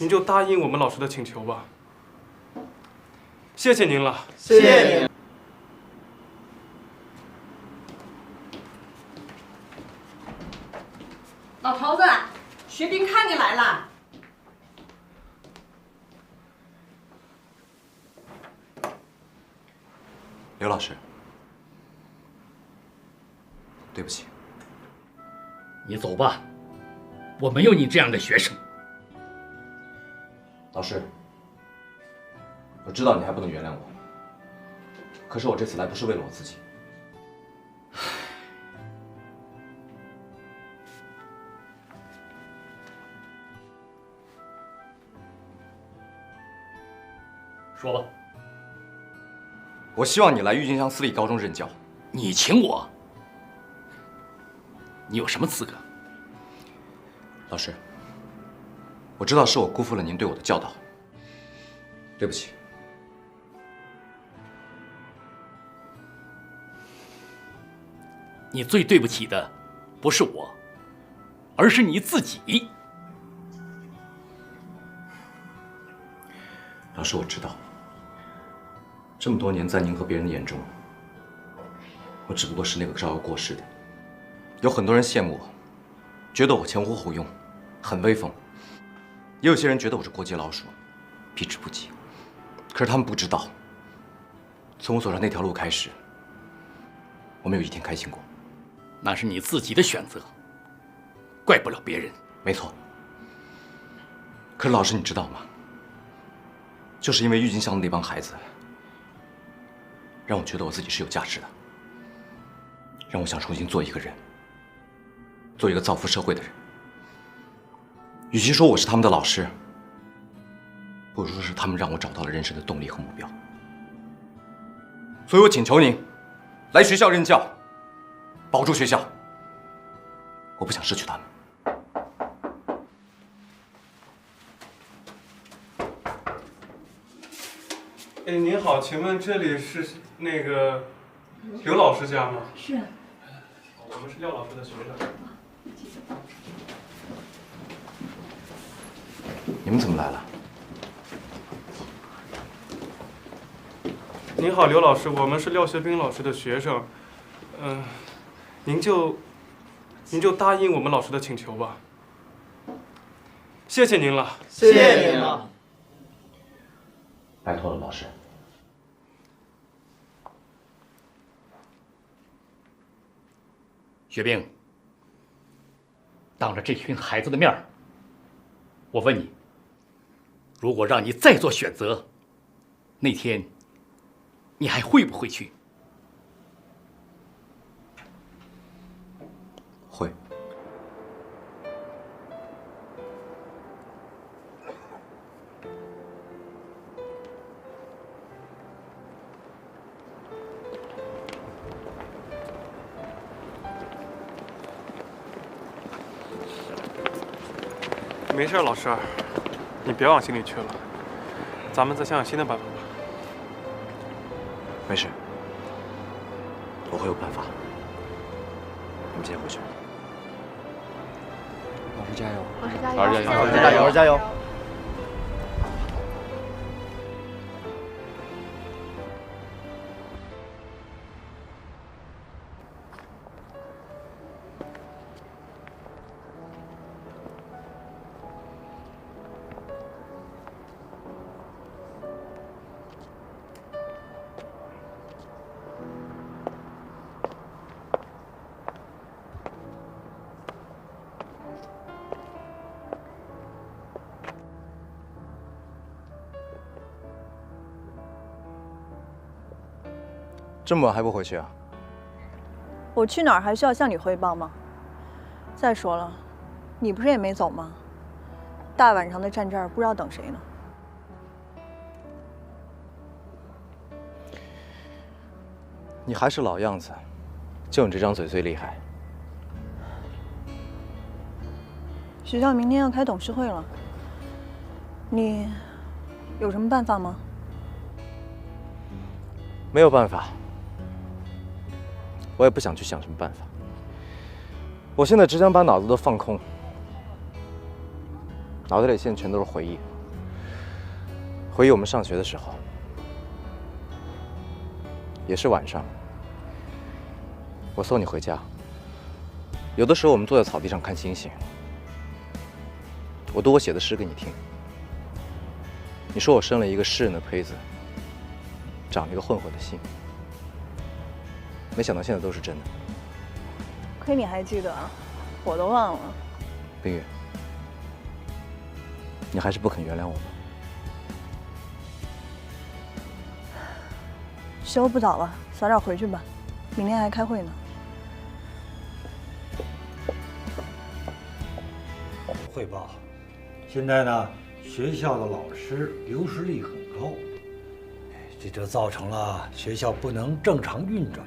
您就答应我们老师的请求吧。谢谢您了，谢谢您。老头子，学兵看你来了。刘老师，对不起。你走吧，我没有你这样的学生。老师，我知道你还不能原谅我，可是我这次来不是为了我自己。说吧。我希望你来郁金香私立高中任教。你请我，你有什么资格？老师，我知道是我辜负了您对我的教导，对不起。你最对不起的，不是我，而是你自己。老师，我知道，这么多年在您和别人的眼中，我只不过是那个招摇过市的。有很多人羡慕我，觉得我前呼后拥，很威风；也有些人觉得我是过街老鼠，避之不及。可是他们不知道，从我走上那条路开始，我没有一天开心过。那是你自己的选择，怪不了别人。没错。可是老师，你知道吗？就是因为郁金香的那帮孩子，让我觉得我自己是有价值的，让我想重新做一个人，做一个造福社会的人。与其说我是他们的老师，不如说是他们让我找到了人生的动力和目标。所以我请求您，来学校任教，保住学校。我不想失去他们。哎，您好，请问这里是那个刘老师家吗？是。我们是廖老师的学生。你们怎么来了？您好，刘老师，我们是廖学兵老师的学生。您就答应我们老师的请求吧。谢谢您了，谢谢您了。拜托了，老师。学兵，当着这群孩子的面儿，我问你，如果让你再做选择，那天你还会不会去？会。没事，老师，你别往心里去了，咱们再想想新的办法吧。没事，我会有办法。你们先回去。老师加油！老师加油！老师加油！老师加油！老师加油！这么晚还不回去啊？我去哪儿还需要向你汇报吗？再说了，你不是也没走吗？大晚上的站这儿，不知道等谁呢。你还是老样子，就你这张嘴最厉害。学校明天要开董事会了，你有什么办法吗？没有办法，我也不想去想什么办法。我现在只想把脑子都放空，脑袋里现在全都是回忆。回忆我们上学的时候，也是晚上，我送你回家。有的时候我们坐在草地上看星星，我读我写的诗给你听。你说我生了一个诗人的胚子，长了一个混混的心。没想到现在都是真的。亏你还记得啊，我都忘了。冰月，你还是不肯原谅我吗？时候不早了，早点回去吧，明天还开会呢。汇报，现在呢，学校的老师流失率很高，这就造成了学校不能正常运转，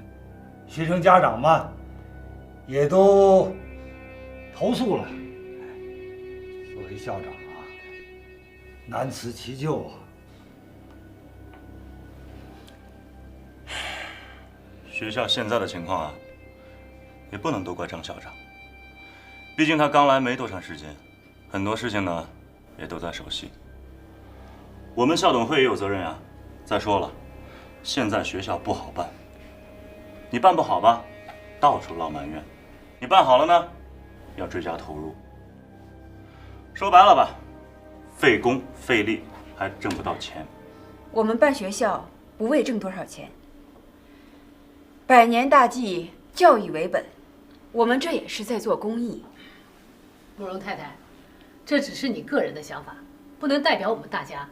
学生家长们也都投诉了。作为校长啊，难辞其咎啊。学校现在的情况啊，也不能都怪张校长，毕竟他刚来没多长时间，很多事情呢也都在熟悉。我们校董会也有责任啊。再说了，现在学校不好办，你办不好吧，到处落埋怨；你办好了呢，要追加投入。说白了吧，费工费力还挣不到钱。我们办学校不为挣多少钱，百年大计，教育为本，我们这也是在做公益。慕容太太，这只是你个人的想法，不能代表我们大家。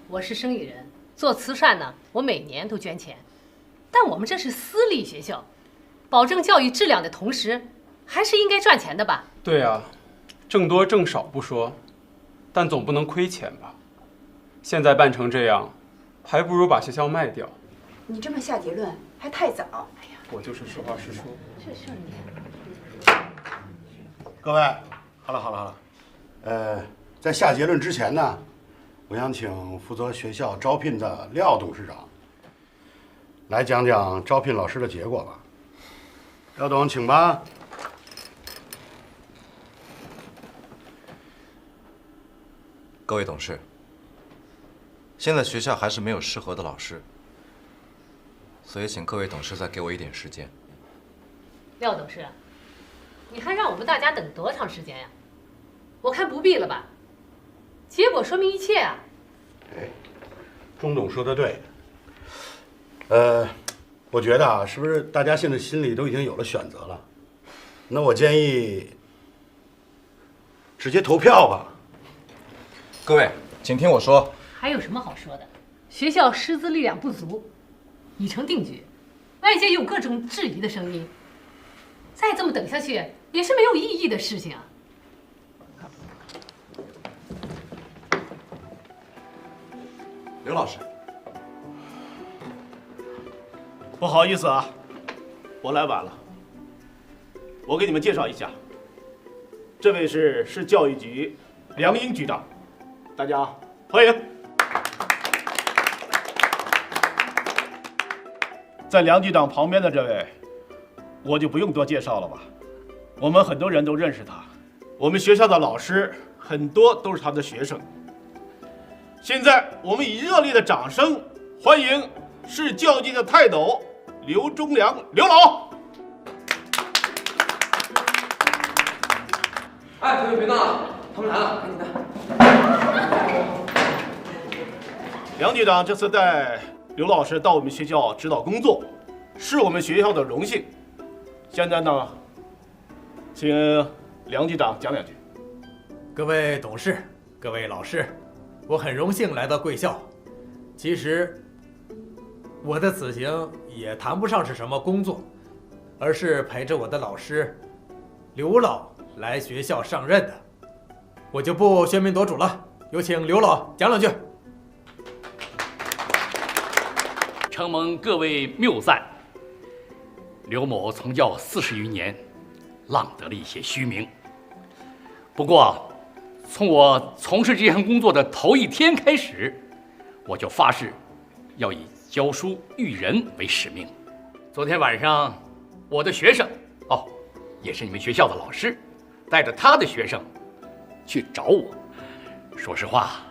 我是生意人，做慈善呢，我每年都捐钱，但我们这是私立学校，保证教育质量的同时，还是应该赚钱的吧？对啊，挣多挣少不说，但总不能亏钱吧？现在办成这样，还不如把学校卖掉。你这么下结论还太早。哎呀，我就是实话实说。这事儿你……各位，好了，在下结论之前呢，我想请负责学校招聘的廖董事长来讲讲招聘老师的结果吧。廖董，请吧。各位董事，现在学校还是没有适合的老师，所以请各位董事再给我一点时间。廖董事，你还让我们大家等多长时间呀？我看不必了吧。结果说明一切啊。哎，钟董说的对。我觉得啊，是不是大家现在心里都已经有了选择了？那我建议直接投票吧。各位，请听我说。还有什么好说的？学校师资力量不足，已成定局，外界有各种质疑的声音，再这么等下去也是没有意义的事情啊。刘老师，不好意思啊，我来晚了。我给你们介绍一下，这位是市教育局梁英局长，大家欢迎。在梁局长旁边的这位，我就不用多介绍了吧。我们很多人都认识他，我们学校的老师很多都是他的学生。现在我们以热烈的掌声欢迎市教育局的泰斗刘忠良刘老。哎，同学别闹了，他们来了，赶紧的。梁局长这次带刘老师到我们学校指导工作，是我们学校的荣幸。现在呢，请梁局长讲两句。各位董事，各位老师，我很荣幸来到贵校。其实，我的此行也谈不上是什么工作，而是陪着我的老师刘老来学校上任的。我就不喧宾夺主了，有请刘老讲两句。承蒙各位谬赞，刘某从教40余年，浪得了一些虚名。不过，从我从事这项工作的头一天开始，我就发誓要以教书育人为使命。昨天晚上，我的学生，也是你们学校的老师，带着他的学生去找我。说实话，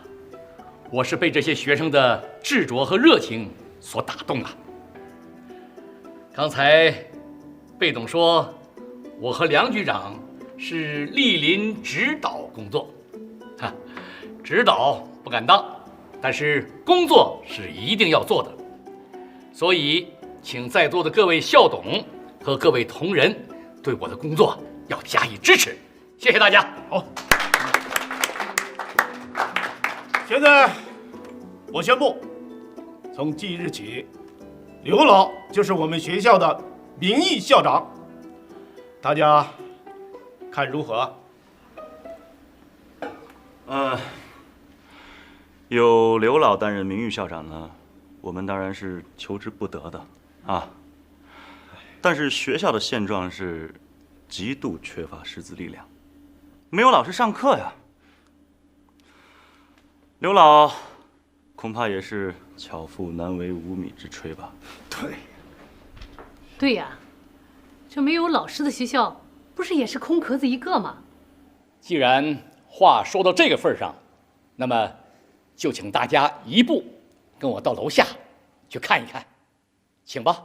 我是被这些学生的执着和热情所打动了。刚才贝董说，我和梁局长是莅临指导工作，指导不敢当，但是工作是一定要做的。所以，请在座的各位校董和各位同仁对我的工作要加以支持。谢谢大家。好，现在我宣布，从即日起，刘老就是我们学校的名誉校长。大家看如何？有刘老担任名誉校长呢，我们当然是求之不得的啊。但是学校的现状是极度缺乏师资力量，没有老师上课呀。刘老恐怕也是巧妇难为无米之炊吧？对呀，这没有老师的学校，不是也是空壳子一个吗？既然话说到这个份上，那么就请大家一步跟我到楼下去看一看，请吧。